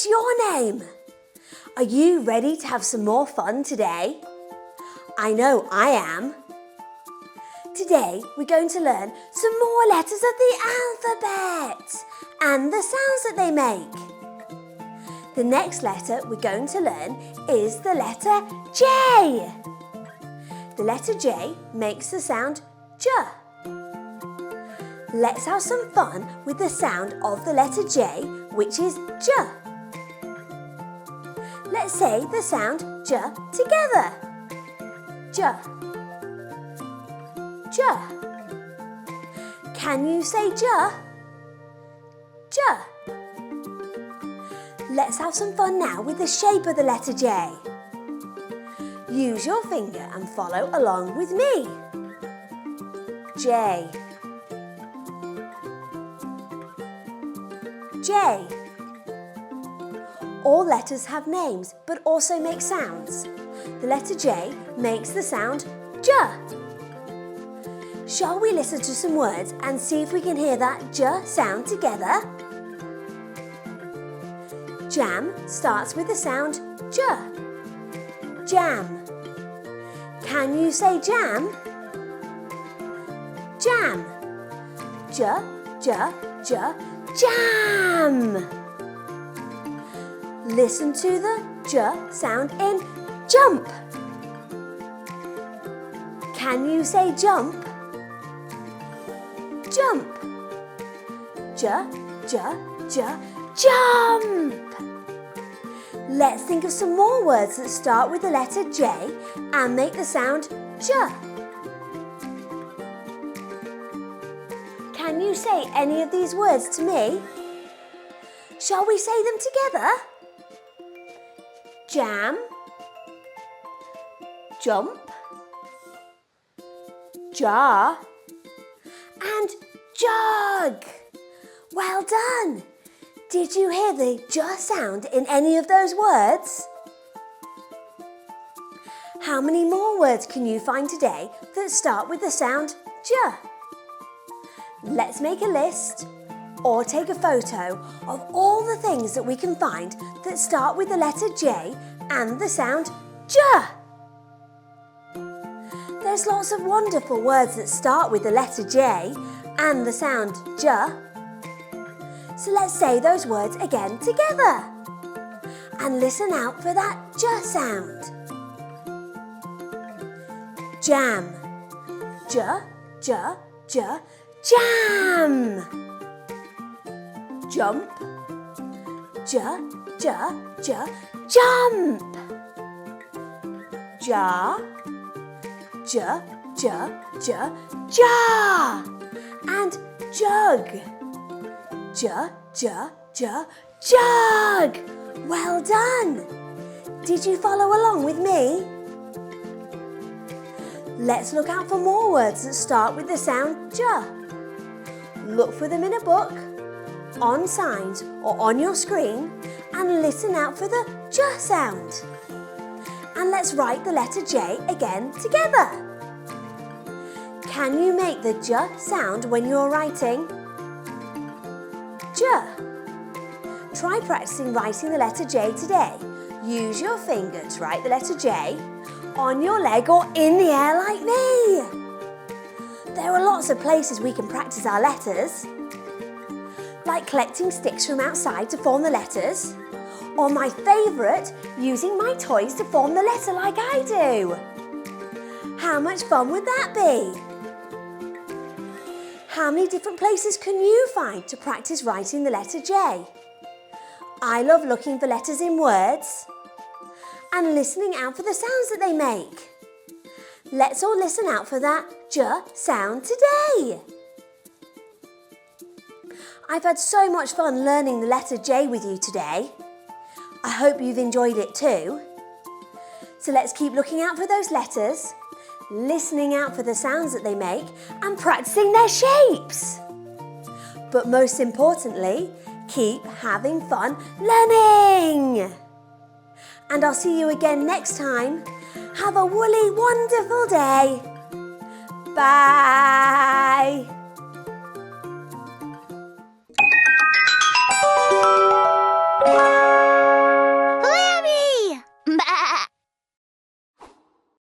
What's your name? Are you ready to have some more fun today? I know I am. Today we're going to learn some more letters of the alphabet and the sounds that they make. The next letter we're going to learn is the letter J. The letter J makes the sound J. Let's have some fun with the sound of the letter J, which is J. Let's say the sound J together. J. J. Can you say J? J. Let's have some fun now with the shape of the letter J. Use your finger and follow along with me. J. J. All letters have names but also make sounds. The letter J makes the sound J. Shall we listen to some words and see if we can hear that J sound together? Jam starts with the sound J. Jam. Can you say jam? Jam. J, J, J, jam. Listen to the J sound in jump. Can you say jump? Jump. J, J, J, jump. Let's think of some more words that start with the letter J and make the sound J. Can you say any of these words to me? Shall we say them together? Jam, jump, jar, and jug. Well done! Did you hear the J sound in any of those words? How many more words can you find today that start with the sound J? Let's make a list or take a photo of all the things that we can find that start with the letter J and the sound J. There's lots of wonderful words that start with the letter J and the sound J. So let's say those words again together. And listen out for that J sound. Jam. J, J, J, jam. Jump. J, J, J, jump. Jar. J, J, J, jar. And jug. J, J, J, jug. Well done. Did you follow along with me? Let's look out for more words that start with the sound J. Look for them in a book, on signs or on your screen, and listen out for the J sound. And let's write the letter J again together. Can you make the J sound when you're writing? J. Try practicing writing the letter J today. Use your finger to write the letter J on your leg or in the air like me. There are lots of places we can practice our letters, like collecting sticks from outside to form the letters, or my favourite, using my toys to form the letter like I do. How much fun would that be? How many different places can you find to practice writing the letter J? I love looking for letters in words and listening out for the sounds that they make. Let's all listen out for that J sound today. I've had so much fun learning the letter J with you today. I hope you've enjoyed it too. So let's keep looking out for those letters, listening out for the sounds that they make and practicing their shapes. But most importantly, keep having fun learning. And I'll see you again next time. Have a woolly, wonderful day. Bye.